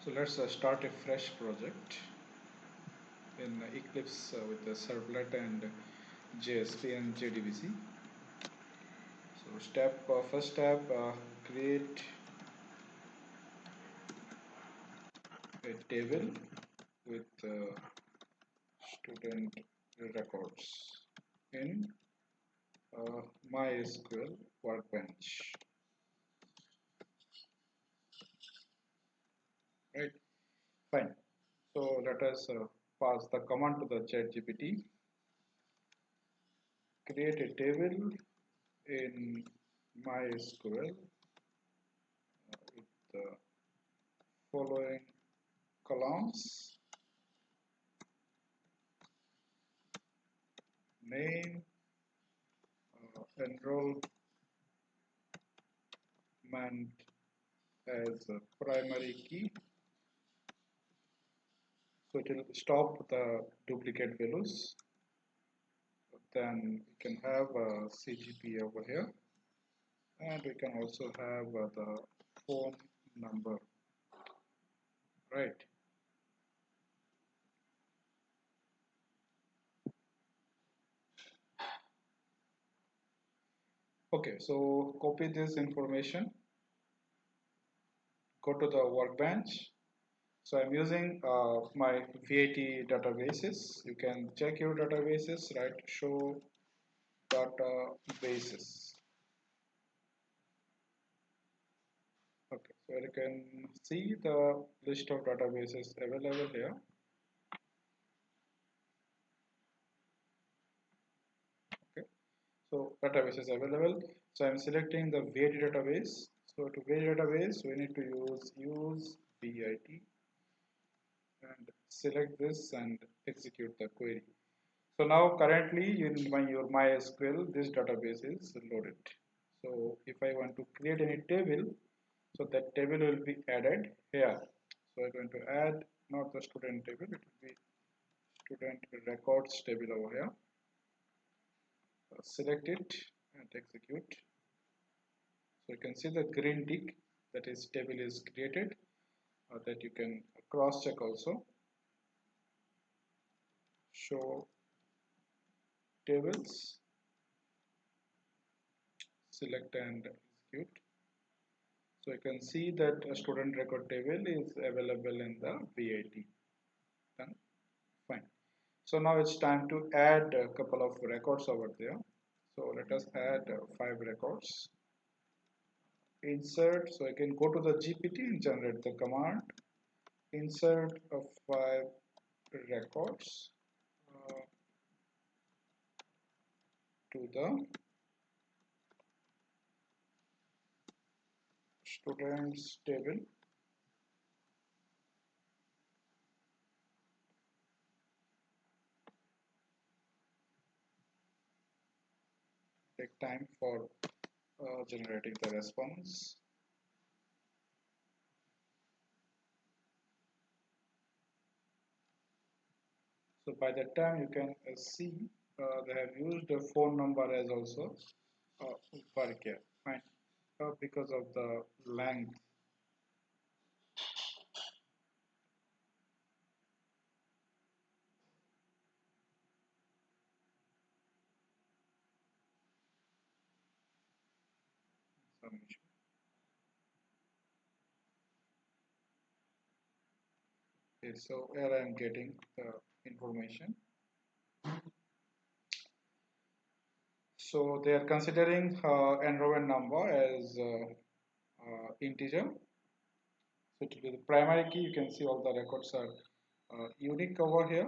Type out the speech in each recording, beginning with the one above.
So let's start a fresh project in Eclipse with the Servlet and JSP and JDBC. So first step, create a table with student records in MySQL workbench. Right, fine. So let us pass the command to the ChatGPT. Create a table in MySQL with the following columns: name, enrollment as a primary key, so it will stop the duplicate values. Then we can have a CGP over here, and we can also have the phone number, right? Okay, so copy this information, go to the workbench. So I'm using my VAT databases. You can check your databases, right? Show databases. Okay, so you can see the list of databases available here. Okay, so database is available. So I'm selecting the VAT database. So to VAT database, we need to use BIT and select this and execute the query. So now currently in your MySQL, this database is loaded. So if I want to create any table, so that table will be added here. So I'm going to add not the student table, it will be student records table over here. Select it and execute. So you can see the green tick, that is table is created, that you can cross check also. Show tables, select and execute. So you can see that a student record table is available in the VAT. Done. Fine. So now it's time to add a couple of records over there. So let us add 5 records. Insert. So I can go to the GPT and generate the command. Insert of 5 records to the students table. Take time for generating the response. So by that time you can see they have used the phone number as also varchar. Fine. Because of the length. Some issue. Okay, so here I am getting the information. So they are considering enrollment number as integer. So it will be the primary key. You can see all the records are unique over here.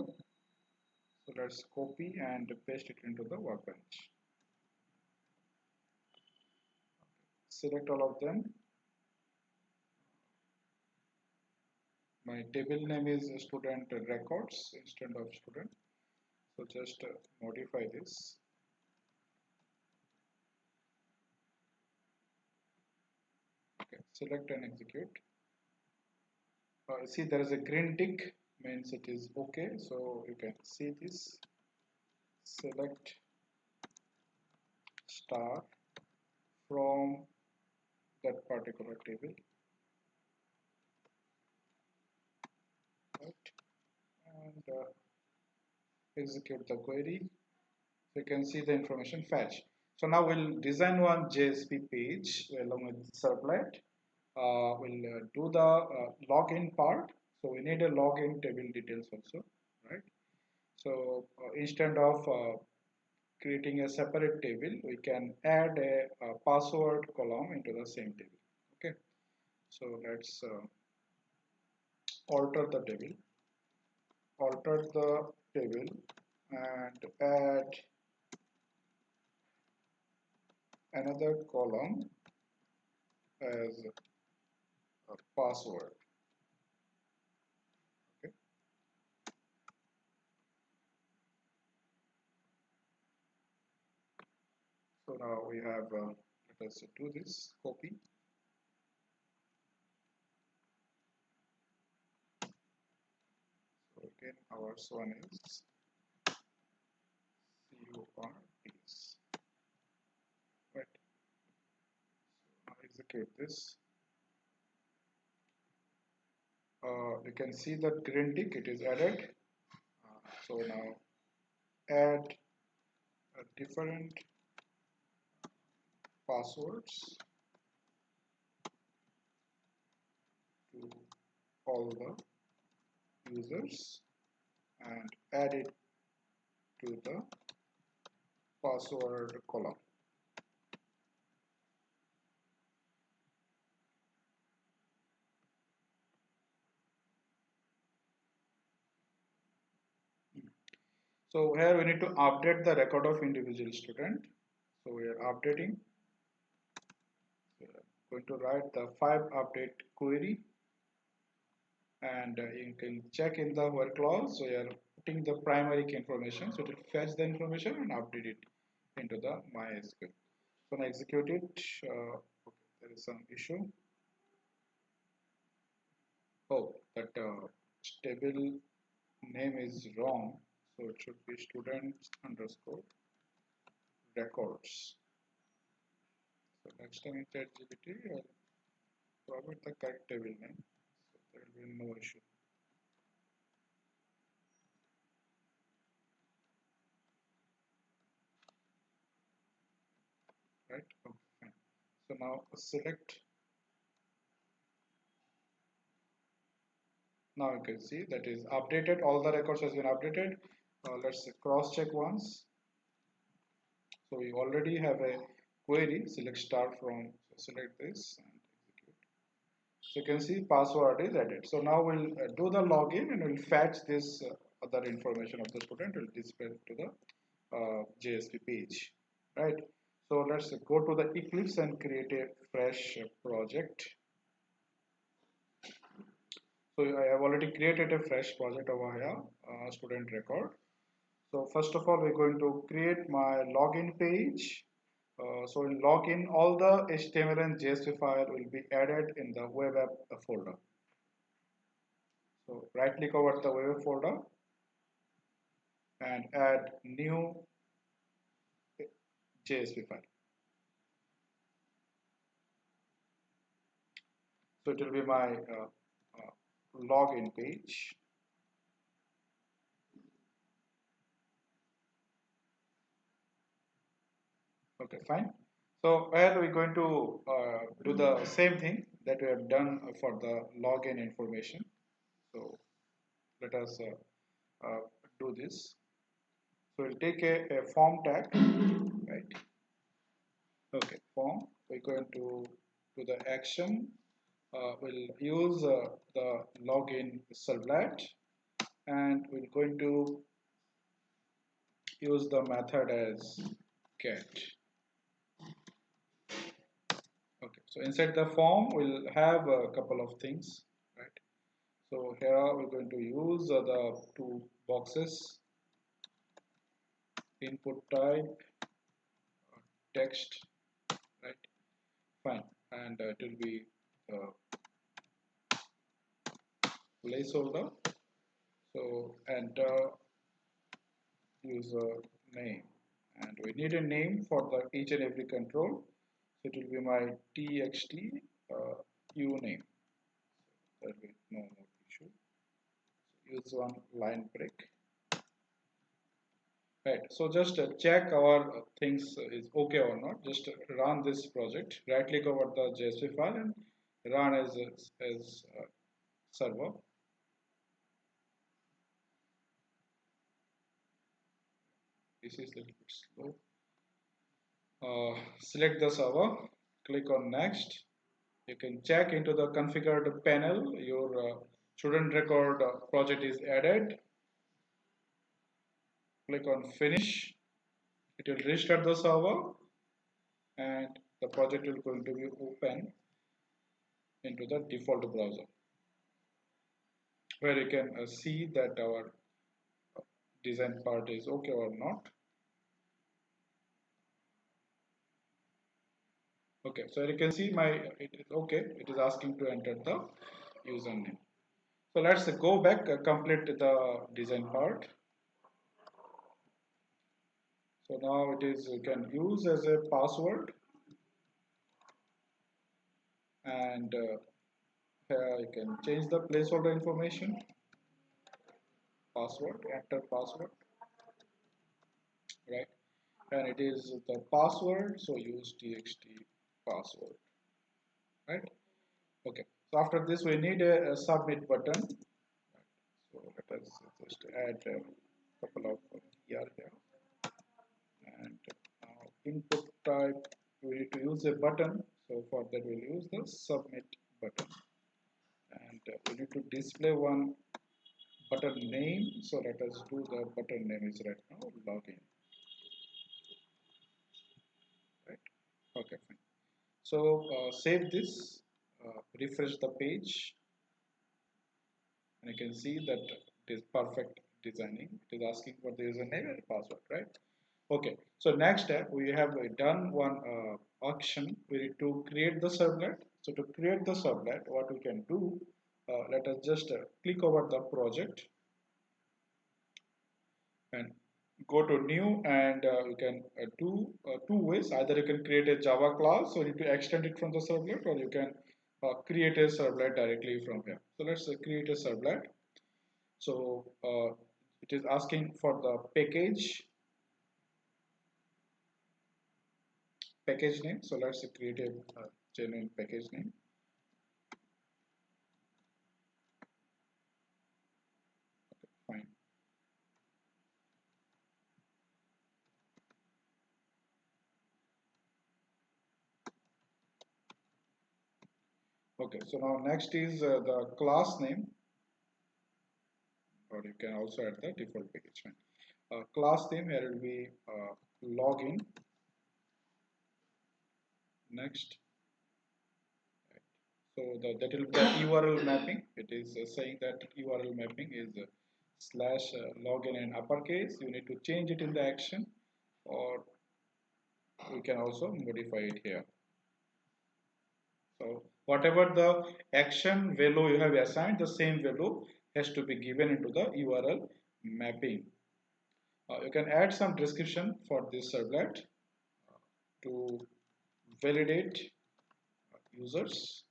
So let's copy and paste it into the workbench. Select all of them. My table name is student records instead of student. So just modify this. Okay, select and execute. See, there is a green tick, means it is okay. So you can see this. Select star from that particular table. and execute the query. So you can see the information fetch. So now we'll design one JSP page along with Servlet. We'll do the login part. So we need a login table details also, right? So instead of creating a separate table, we can add a password column into the same table. Okay. So let's alter the table. Alter the table and add another column as a password. Okay. So now we have, let us do this, copy. So again, our one is CURTs. Right. So now execute this. You can see that green tick, it is added. So now add different passwords to all the users and add it to the password column. So here we need to update the record of individual student. So we are updating. We are going to write the 5 update query, and you can check in the where clause. So we are putting the primary key information. So it will fetch the information and update it into the MySQL. So now execute it. Okay, there is some issue. Oh, that table name is wrong. So it should be students underscore records. So next time in ChatGPT, I'll provide the correct table name. So there will be no issue. Right? Okay, fine. So now select. Now you can see that is updated. All the records has been updated. Let's cross check once. So we already have a query. Select star from. So select this and execute. So you can see password is added. So now we'll do the login and we'll fetch this other information of the student. Will display to the JSP page, right? So let's go to the Eclipse and create a fresh project. So I have already created a fresh project over here, student record. So first of all, we're going to create my login page. So in login, all the HTML and JSP file will be added in the web app folder. So right click over the web folder and add new JSP file. So it will be my login page. Okay, fine. So where we're going to do the same thing that we have done for the login information. So let us do this. So we'll take a form tag, right? Okay, form. We're going to do the action. We'll use the login servlet, and we're going to use the method as get. Okay, so inside the form we'll have a couple of things, right? So here we're going to use the two boxes, input type, text, right? Fine, and it will be placeholder. So enter user name, and we need a name for the each and every control. So it will be my txt uname. There will be no more issue. use one line break. Right, so just check our things is okay or not. Just run this project. Right click over the JSP file and run as server. This is a little bit slow. Select the server. Click on next. You can check into the configured panel. Your student record project is added. Click on finish. It will restart the server and the project will going to be open into the default browser, where you can see that our design part is okay or not. Okay, so you can see it is okay. It is asking to enter the username. So let's go back, complete the design part. So now it is you can use as a password, and here you can change the placeholder information, password, enter password, right? And it is the password, so use txt password, right? Okay, so after this we need a submit button. So let us just add a couple of here, and now input type we need to use a button, so for that we'll use the submit button, and we need to display one button name, so let us do the button name is right now login, right? Okay, fine. So save this, refresh the page, and you can see that it is perfect designing. It is asking for the username and password, right? Okay, so next step we have done one action. We need to create the servlet. So to create the servlet, what we can do, let us just click over the project and go to new, and you can do two ways. Either you can create a Java class, so you need to extend it from the servlet, or you can create a servlet directly from here. So let's create a servlet. So it is asking for the package name. So let's create a genuine package name. Okay, fine. Okay, so now next is the class name, or you can also add the default package name. Class name here will be login. Next, so that will be the URL mapping. It is saying that URL mapping is slash login in uppercase. You need to change it in the action, or we can also modify it here. So whatever the action value you have assigned, the same value has to be given into the URL mapping. You can add some description for this servlet to validate users.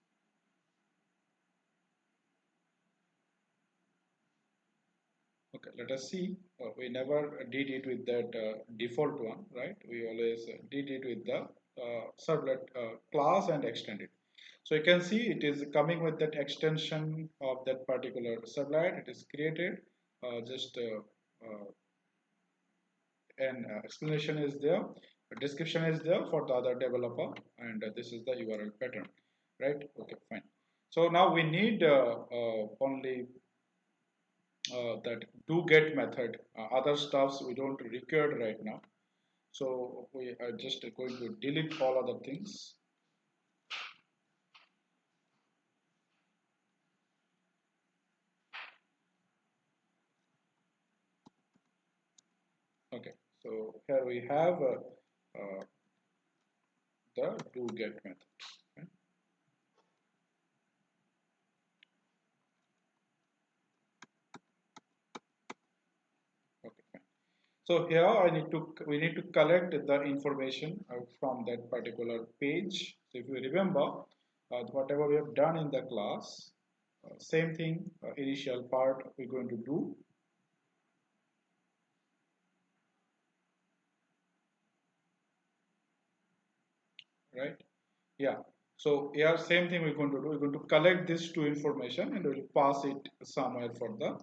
Okay, let us see. We never did it with that default one, right? We always did it with the servlet class and extended. So you can see it is coming with that extension of that particular servlet. It is created. Just an explanation is there, a description is there for the other developer, and this is the URL pattern, right? Okay, fine. So now we need only that do get method. Other stuffs we don't require right now, so we are just going to delete all other things. Okay, so here we have the do get method. Okay? Okay, fine. So here we need to collect the information from that particular page. So if you remember, whatever we have done in the class, Same thing, initial part we're going to do, right? Yeah. So yeah, same thing we're going to do. We're going to collect this two information and we'll pass it somewhere for the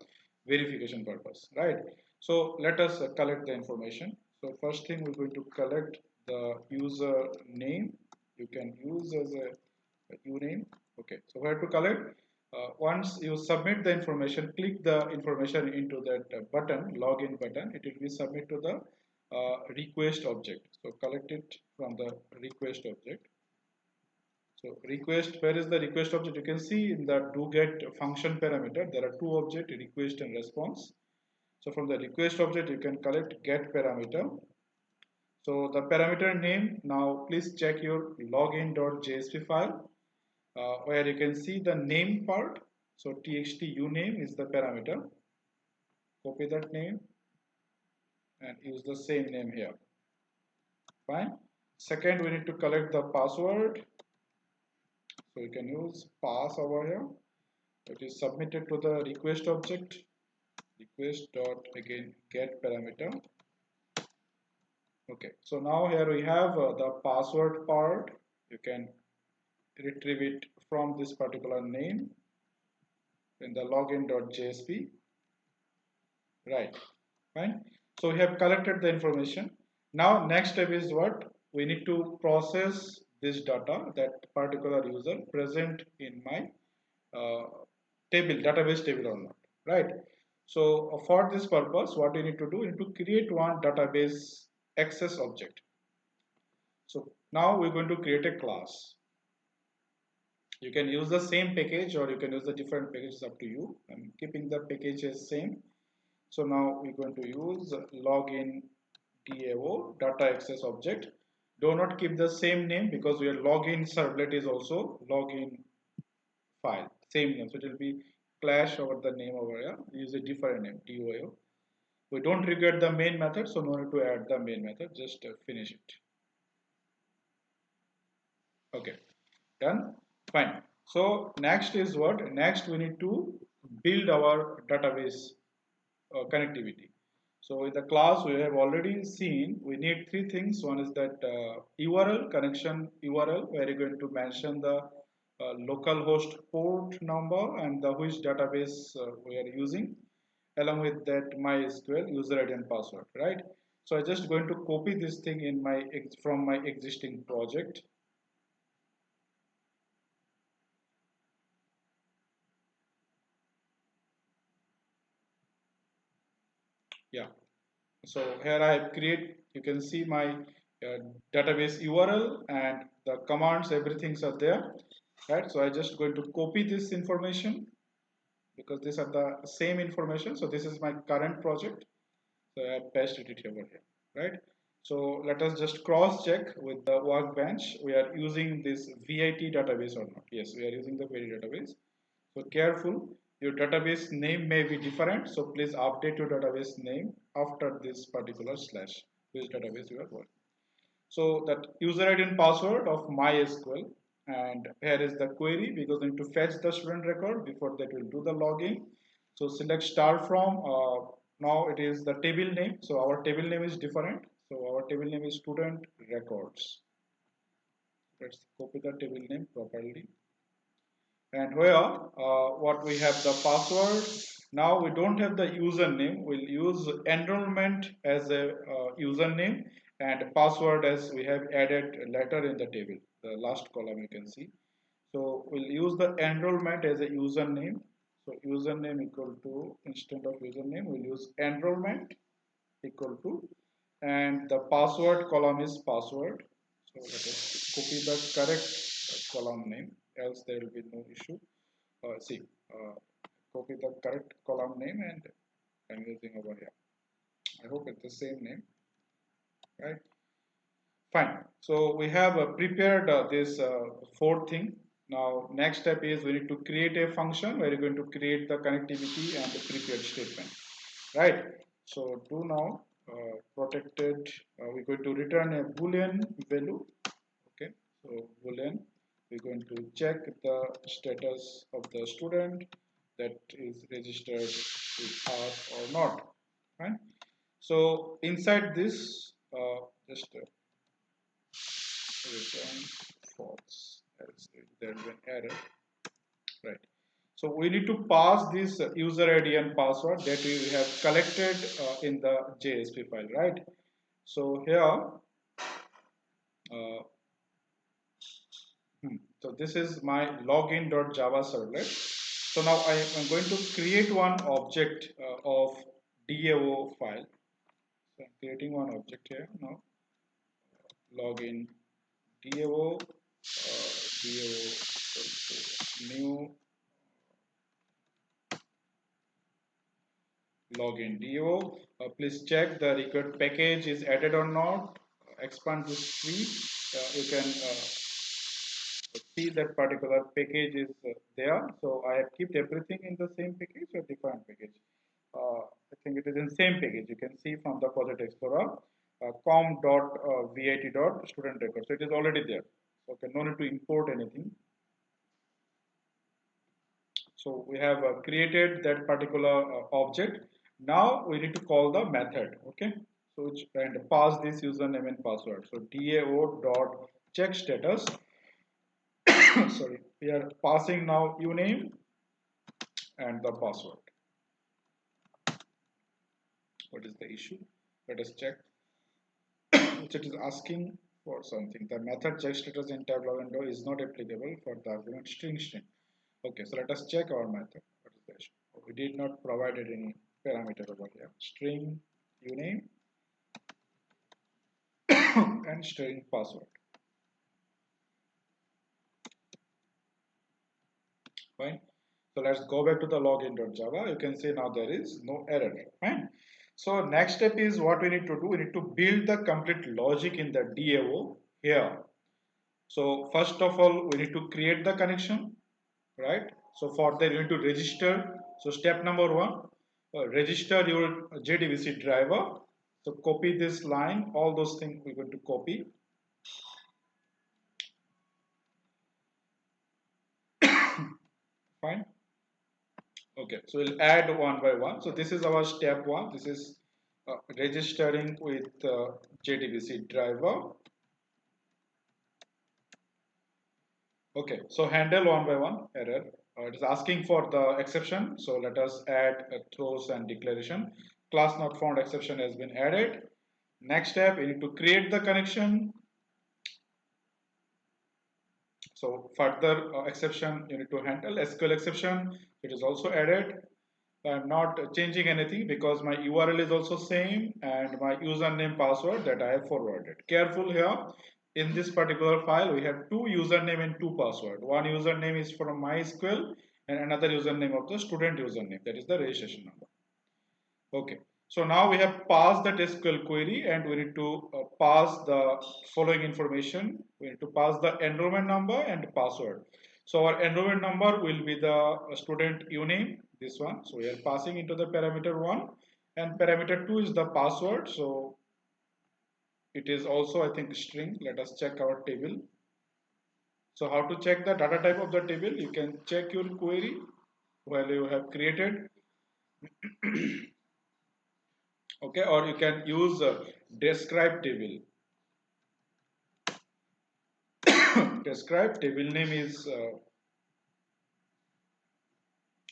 verification purpose, right? So let us collect the information. So first thing we're going to collect the user name. You can use as a uname. Okay. So where to collect? Once you submit the information, click the information into that button, login button. It will be submit to the request object. So collect it from the request object. So request, where is the request object? You can see in the doGet function parameter, there are two objects, request and response. So from the request object, you can collect get parameter. So the parameter name, now please check your login.jsp file where you can see the name part. So txt uname is the parameter. Copy that name and use the same name here. Fine. Second, we need to collect the password. So you can use pass over here. It is submitted to the request object, request dot again get parameter. Okay, so now here we have the password part. You can retrieve it from this particular name in the login.jsp, right? Fine. So we have collected the information. Now next step is what? We need to process this data, that particular user present in my uh, database table or not, right? So for this purpose, what you need to do, you need to create one database access object. So now we're going to create a class. You can use the same package or you can use the different packages, up to you. I'm keeping the packages same. So now we're going to use login DAO data access object. Do not keep the same name because your login servlet is also login file, same name. So it will be clash over the name over here. Use a different name, DOO. We don't regret the main method, so no need to add the main method. Just finish it. Okay, done. Fine. So next is what? Next we need to build our database connectivity. So in the class we have already seen we need three things. One is that URL connection URL where you're going to mention the localhost port number and the which database we are using, along with that MySQL user ID and password, right? So I'm just going to copy this thing in my from my existing project. Yeah. So here I have create. You can see my database URL and the commands. Everything's are there, right? So I just going to copy this information because these are the same information. So this is my current project. So I have pasted it over here, right? So let us just cross check with the workbench. We are using this VIT database or not? Yes, we are using the VIT database. So careful, your database name may be different. So please update your database name after this particular slash, which database you are working. So that user ID and password of MySQL. And here is the query because we need to fetch the student record. Before that, we'll do the login. So select start from. Now it is the table name. So our table name is different. So our table name is student records. Let's copy the table name properly. And where what we have the password. Now we don't have the username. We'll use enrollment as a username and password as we have added later in the table. The last column you can see. So we'll use the enrollment as a username. So username equal to, instead of username, we'll use enrollment equal to, and the password column is password. So let us copy the correct column name, else there will be no issue. See, copy the correct column name and I'm using over here. I hope it's the same name, right? Fine. So we have prepared this fourth thing. Now, next step is we need to create a function where you're going to create the connectivity and the prepared statement, right? So do now protected. We're going to return a boolean value. Okay. So boolean we're going to check the status of the student that is registered with us or not. Right? So inside this, just return false, else there will be an error. Right. So we need to pass this user ID and password that we have collected in the JSP file, right? So here, uh, so this is my login.java servlet. So now I am going to create one object of DAO file. So I'm creating one object here now. Login DAO, DAO new login DAO. Please check the required package is added or not. Expand this tree. You can see that particular package is there. So I have kept everything in the same package or different package. I think it is in same package. You can see from the Project Explorer com.vit.student record. So it is already there. So okay, no need to import anything. So we have created that particular object. Now we need to call the method. Okay. So which and pass this username and password. So DAO dot check status. Sorry, we are passing now uname and the password. What is the issue? Let us check. Which it is asking for something. The method check status in tab log window is not applicable for the argument string. Okay, so let us check our method. What is the issue? We did not provided any parameter over here. String uname and string password. Fine. So let's go back to the login.java. You can see now there is no error. Fine. So next step is what we need to do. We need to build the complete logic in the DAO here. So first of all, we need to create the connection, right? So for that, you need to register. So step number one, register your JDBC driver. So copy this line, all those things we're going to copy. Fine. Okay, so we'll add one by one. So this is our step one. This is registering with JDBC driver. Okay, so handle one by one error. It is asking for the exception. So let us add a throws and declaration. Class not found exception has been added. Next step, you need to create the connection. So further exception you need to handle. SQL exception, it is also added. I'm not changing anything because my URL is also same and my username password that I have forwarded. Careful here. In this particular file, we have two username and two password. One username is from MySQL and another username of the student username. That is the registration number. Okay. So now we have passed that SQL query and we need to pass the following information. We need to pass the enrollment number and password. So our enrollment number will be the student uname, this one. So we are passing into the parameter 1 and parameter 2 is the password. So it is also, I think, string. Let us check our table. So how to check the data type of the table? You can check your query while you have created. Okay, or you can use describe table. Describe table name is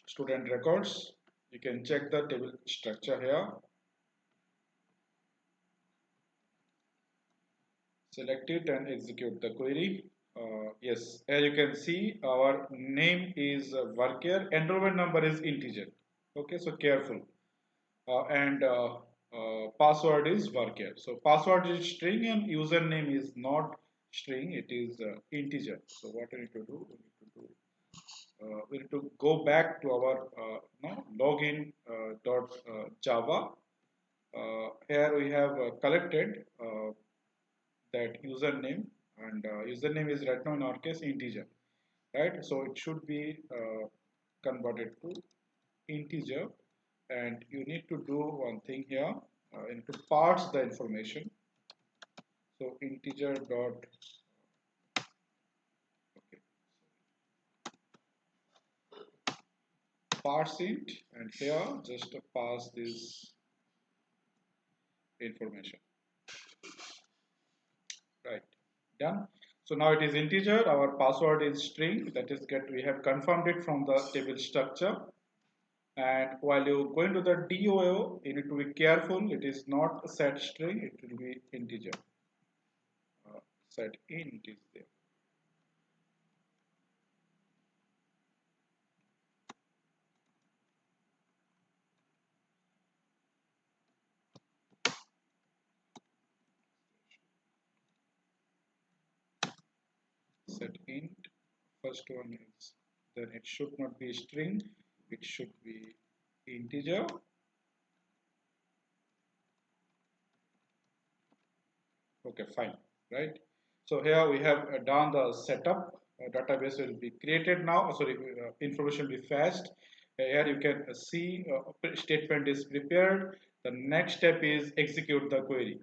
student records. You can check the table structure here. Select it and execute the query. Yes, as you can see, our name is varchar. Enrollment number is integer. Okay, so careful. And password is varchar. So password is string and username is not string. It is integer. So what we need to do? We need to go back to our login dot Java. Here we have collected that username and username is right now in our case integer, right? So it should be converted to integer and you need to do one thing here. You need to parse the information. So integer dot parse int, and here just pass this information. Right, done. So now it is integer, our password is string, that is we have confirmed it from the table structure. And while you go into the DOO, you need to be careful, it is not a set string, it will be integer. Set int is there. Set int, first one is, then it should not be string, it should be integer. Okay, fine, right? So here we have done the setup. Database will be created now. Sorry, information will be fetched. Here you can see statement is prepared. The next step is execute the query.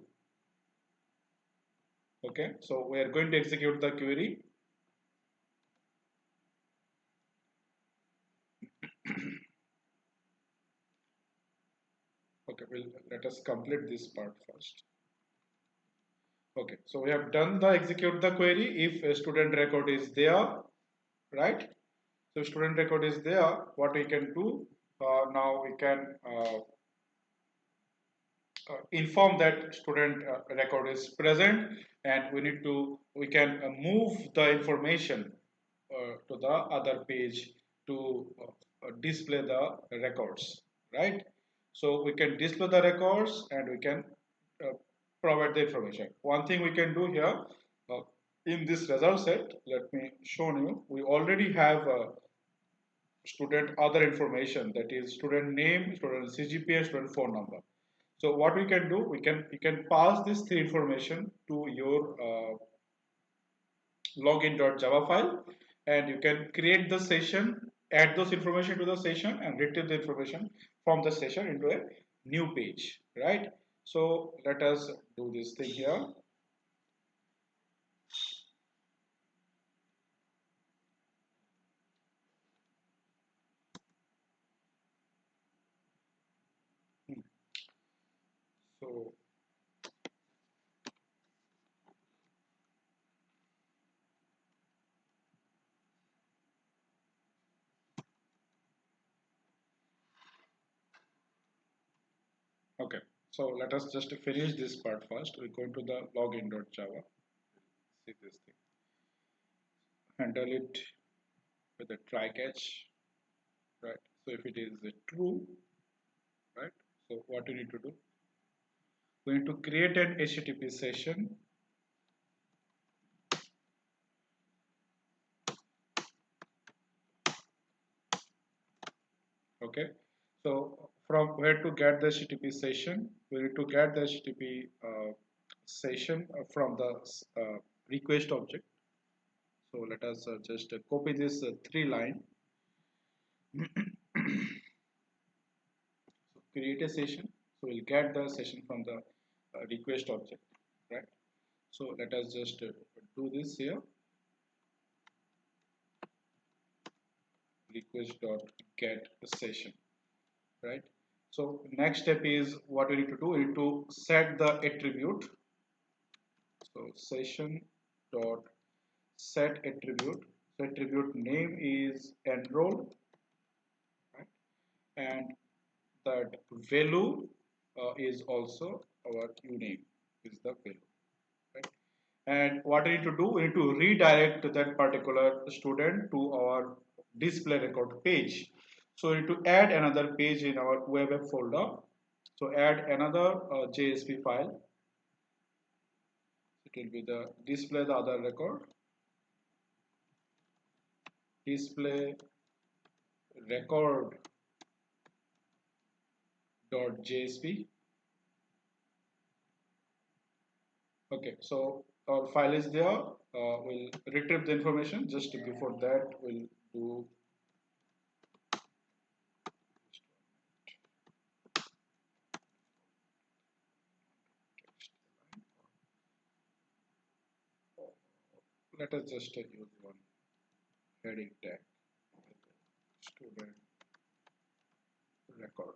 Okay, so we are going to execute the query. Okay, let us complete this part first. Okay, so we have done the execute the query if a student record is there, right? So student record is there. What we can do now, we can inform that student record is present, and we can move the information to the other page to display the records, right? So we can display the records and we can uh, provide the information. One thing we can do here, uh, in this result set, let me show you, we already have student other information, that is student name, student CGPA, student phone number. So what we can do, you can pass this three information to your login.java file, and you can create the session, add those information to the session, and retrieve the information from the session into a new page, right? So let us do this thing here. So okay, so let us just finish this part first. We go to the login.java, see this thing, handle it with a try catch, right? So if it is true, right, so what you need to do, we need to create an HTTP session. Okay, so from where to get the HTTP session, we need to get the HTTP session from the request object. So let us just copy this three line. So create a session, so we'll get the session from the request object, right? So let us just do this here, request dot get session, right? So next step is what we need to do, we need to set the attribute. So session dot set attribute. So attribute name is enroll, right? And that value is also our uname is the value, right? And what we need to do, we need to redirect that particular student to our display record page. So we need to add another page in our web app folder. So add another JSP file. It will be the display the other record, display record .jsp. Okay, so our file is there. We'll retrieve the information. Just before that, we'll do let us just use one heading tag, student record.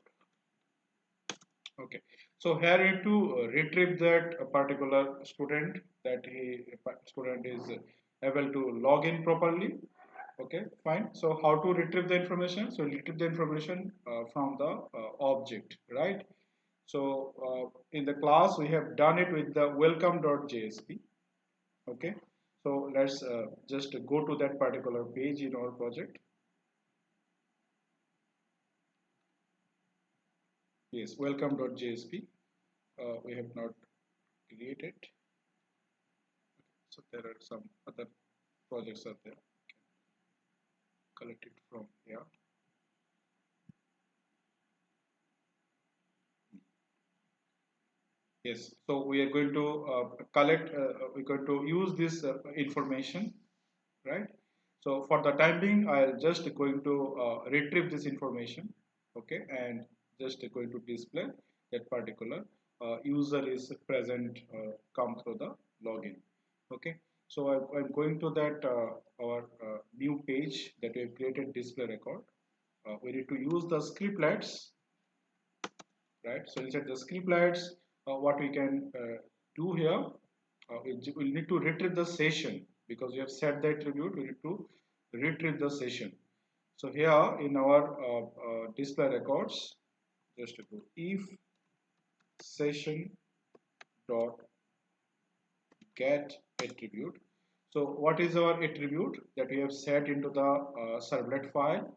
Okay, so here I need to retrieve that particular student, that student is able to log in properly. Okay, fine. So how to retrieve the information? So retrieve the information from the object, right? So in the class we have done it with the welcome.jsp. Okay, so let's just go to that particular page in our project. Yes, welcome.jsp. We have not created. So there are some other projects are there. Collect it from here. Yes, so we are going to we're going to use this information, right? So for the time being, I'll just going to retrieve this information, okay, and just going to display that particular user is present, come through the login, okay. So I'm going to that our new page that we have created, display record. We need to use the scriptlets, right? So inside the scriptlets, what we can do here, we need to retrieve the session, because we have set the attribute. We need to retrieve the session. So here in our display records, just to do if session dot get attribute. So what is our attribute that we have set into the servlet file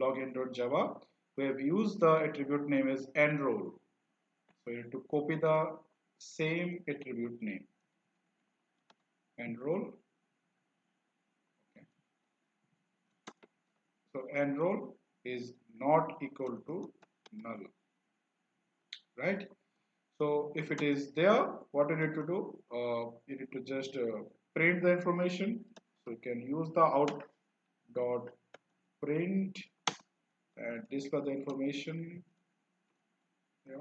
login.java? We have used the attribute name as enroll. So you need to copy the same attribute name, enroll. Okay. So enroll is not equal to null, right? So if it is there, what you need to do? You need to just print the information. So you can use the out dot print and display the information. Yeah.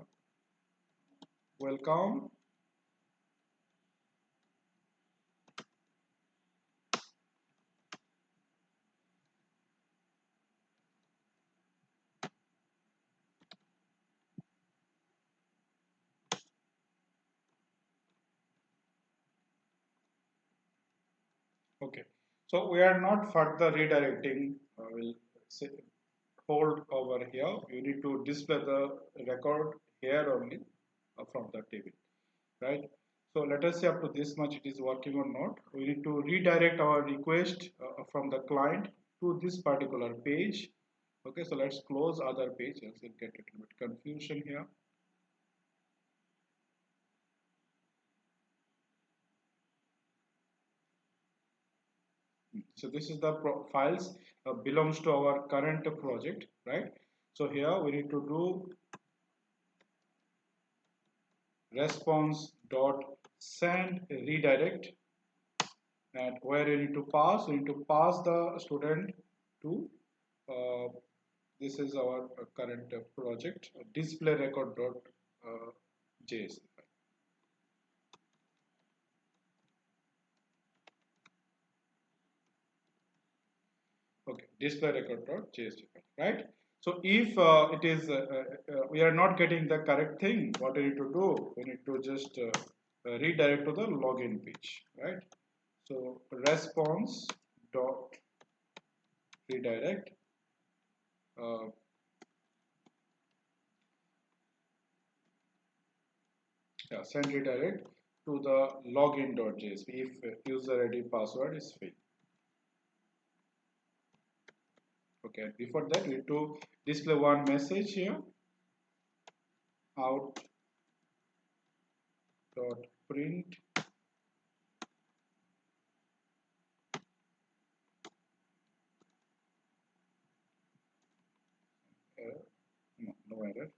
Welcome. Okay. So we are not further redirecting. We'll say, hold over here. You need to display the record here only from the table, right? So let us see up to this much it is working or not. We need to redirect our request from the client to this particular page. Okay, so let's close other page, else we'll get a little bit confusion here. So this is the files belongs to our current project, right? So here we need to do response dot send redirect, and where you need to pass, you need to pass the student to this is our current project display record dot JSP. Okay, display record dot JSP, right? So if it is we are not getting the correct thing, what we need to do? We need to just redirect to the login page, right? So response dot redirect. Yeah, send redirect to the login.jsp if user ID password is filled. Okay, before that we need to display one message here, out dot print error. No error.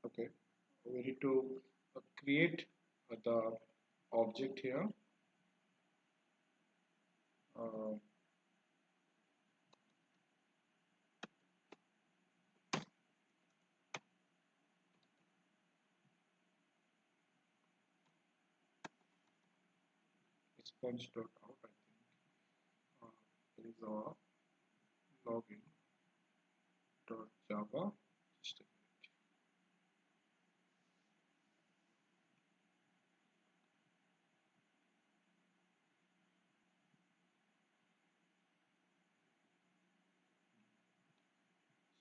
Okay, we need to create the object here. Uh, response dot out, I think. is our login dot java. Just a minute.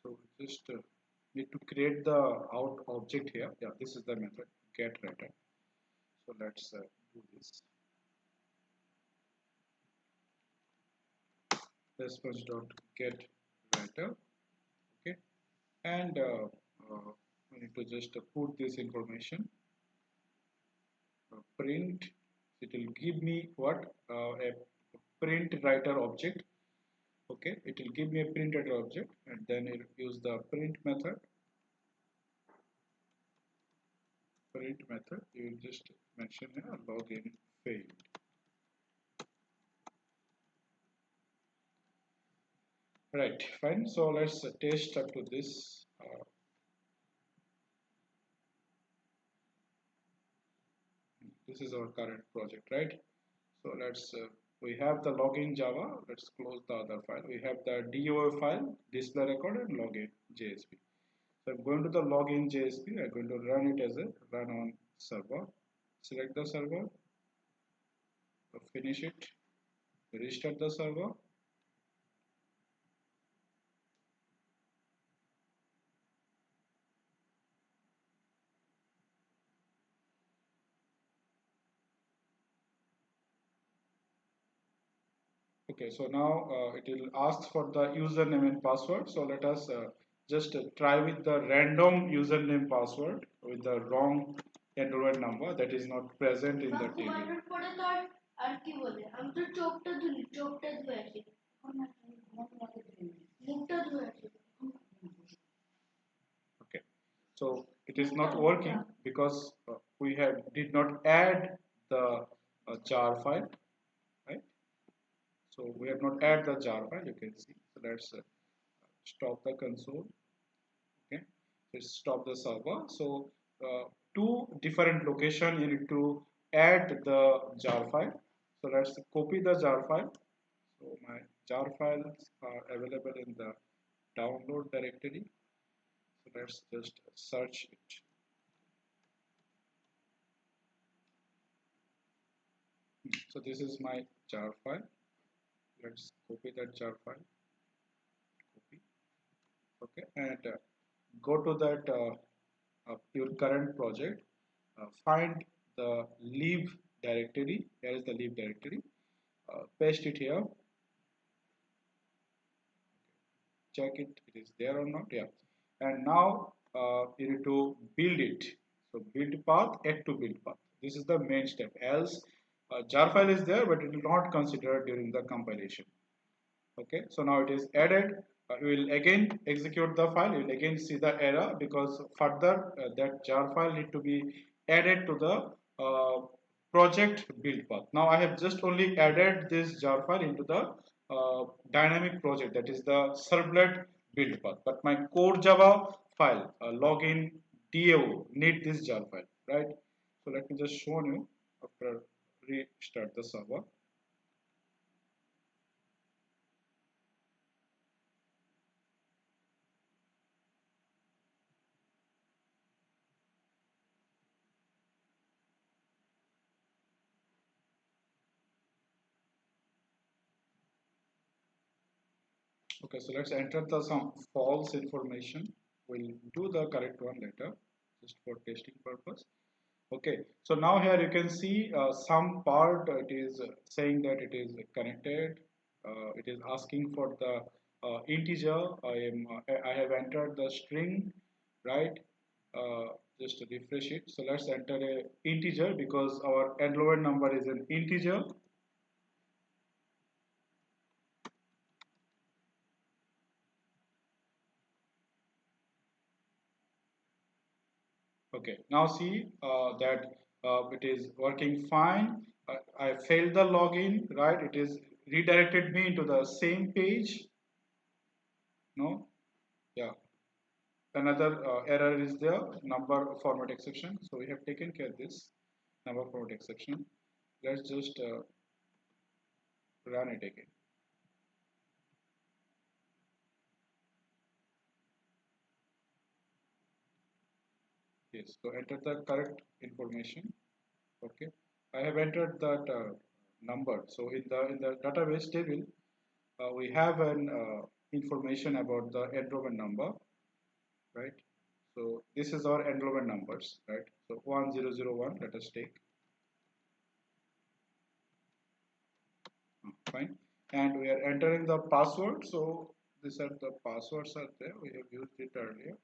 So just need to create the out object here. Yeah, this is the method get writer. So let's do this. Response dot get writer. Okay, and we need to just put this information. Print. It will give me what a print writer object. Okay, it will give me a print writer object, and then it use the print method. Print method. You will just mention a login failed. Right, fine. So let's test up to this. This is our current project, right? So let's we have the login Java. Let's close the other file. We have the DOA file, display record, and login JSP. So I'm going to the login JSP. I'm going to run it as a run on server. Select the server, finish it, restart the server. Okay, so now it will ask for the username and password. So let us just try with the random username password with the wrong enrollment number that is not present in the table. Okay, so it is not working because we have did not add the jar file, right? So we have not add the jar file. You can see. So let's stop the console. Okay, let's stop the server. So two different location you need to add the jar file. So let's copy the jar file. So my jar files are available in the download directory. So let's just search it. So this is my jar file. Let's copy that jar file. Copy. Okay, and go to that your current project. Find the leave directory. Here is the leave directory. Paste it here. Check it is there or not. Yeah, and now you need to build it. So build path, add to build path. This is the main step. Else jar file is there, but it will not consider during the compilation. Okay, so now it is added. We will again execute the file. You will again see the error because further that jar file need to be added to the project build path. Now I have just only added this jar file into the dynamic project, that is the servlet build path, but my core Java file login DAO need this jar file, right? So let me just show you after restart the server. Okay, so let's enter the some false information. We'll do the correct one later, just for testing purpose. Okay, so now here you can see some part it is saying that it is connected. It is asking for the integer. I have entered the string, right? Just to refresh it. So let's enter a integer because our enrollment number is an integer. Okay, now see that it is working fine. I failed the login, right? It is redirected me into the same page. No, yeah. Another error is there, number format exception. So we have taken care of this number format exception. Let's just run it again. Yes, so enter the correct information. Okay, I have entered that number. So in the database table, we have an information about the enrollment number, right? So this is our enrollment numbers, right? So 1001, let us take. Fine, and we are entering the password. So these are the passwords are there. We have used it earlier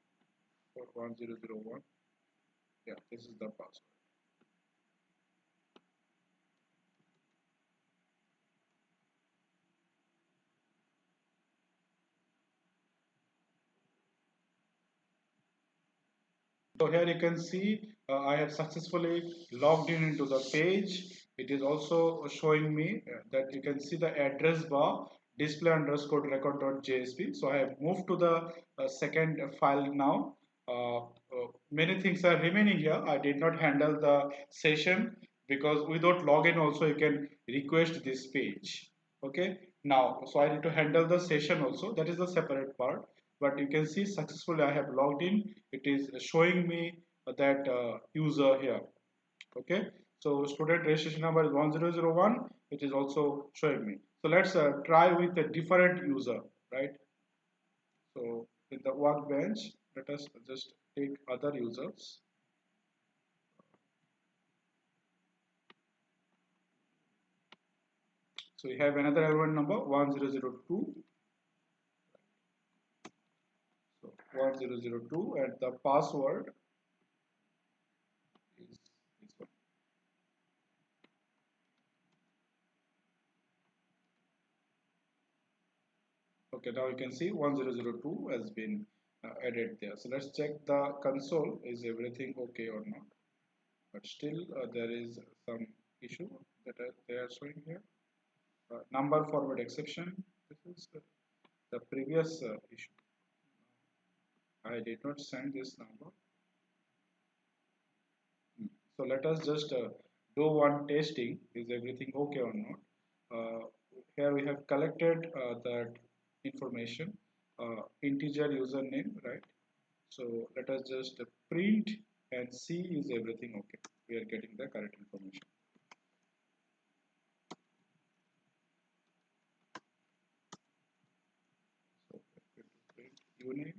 for 1001. Yeah, this is the password. So here you can see I have successfully logged in into the page. It is also showing me that you can see the address bar display underscore record.jsp. So I have moved to the second file now. Many things are remaining here. I did not handle the session because without login also you can request this page. Okay. Now, so I need to handle the session also. That is the separate part, but you can see successfully I have logged in. It is showing me that user here. Okay, so student registration number is 1001. It is also showing me. So let's try with a different user, right? So in the workbench, let us just take other users. So we have another element number 1002. So 1002, and the password is this one. Okay, now you can see 1002 has been added there. So let's check the console. Is everything okay or not? But still there is some issue that they are showing here. Number format exception. This is the previous issue. I did not send this number. So let us just do one testing. Is everything okay or not? Here we have collected that information, integer username, right? So let us just print and see is everything okay. We are getting the correct information. So we're going to print uname,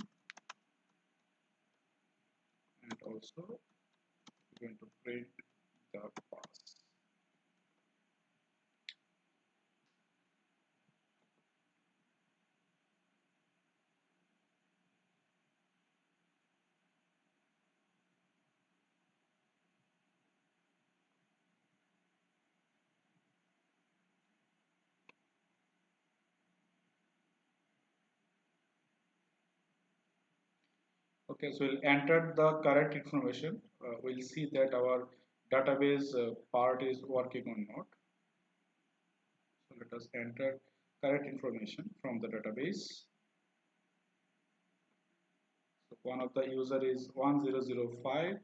and also we're going to print the pass. Okay, so we'll enter the correct information. We'll see that our database part is working or not. So let us enter correct information from the database. So one of the user is 1005.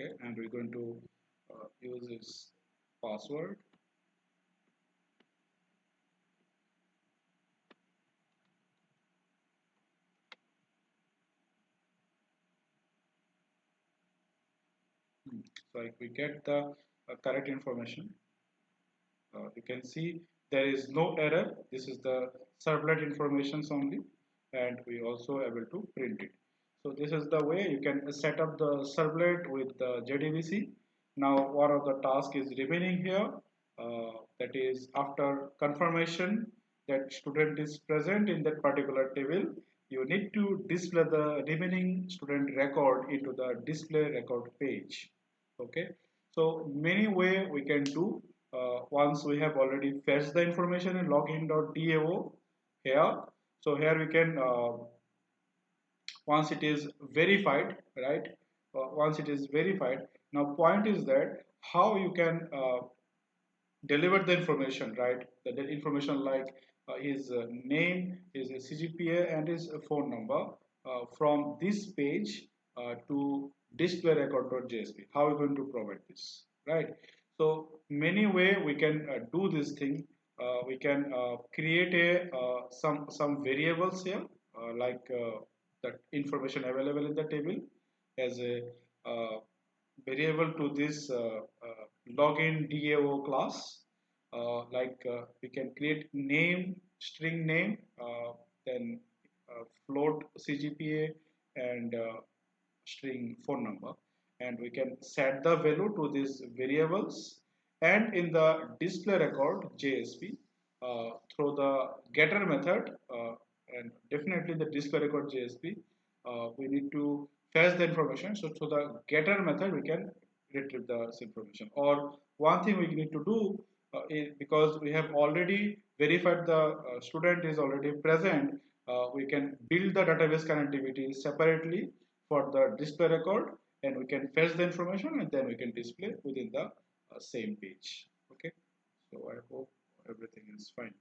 Okay, and we're going to use this password. So if we get the correct information, you can see there is no error. This is the servlet informations only, and we also able to print it. So this is the way you can set up the servlet with the JDBC. Now one of the task is remaining here. That is after confirmation that student is present in that particular table, you need to display the remaining student record into the display record page. Okay, so many way we can do. Once we have already fetched the information in login.dao here, so here we can once it is verified, right? Once it is verified, now point is that how you can deliver the information, right? The information like his name, his CGPA, and his phone number from this page to display record.jsp. How are we going to provide this, right? So many way we can do this thing. We can create a some variables here like that information available in the table as a uh, variable to this login DAO class. We can create name, string name, then float CGPA, and string phone number, and we can set the value to these variables. And in the display record JSP, through the getter method, and definitely the display record JSP, we need to fetch the information. So through the getter method, we can retrieve this information. Or one thing we need to do is, because we have already verified the student is already present, we can build the database connectivity separately for the display record, and we can fetch the information and then we can display within the same page. Okay, so I hope everything is fine.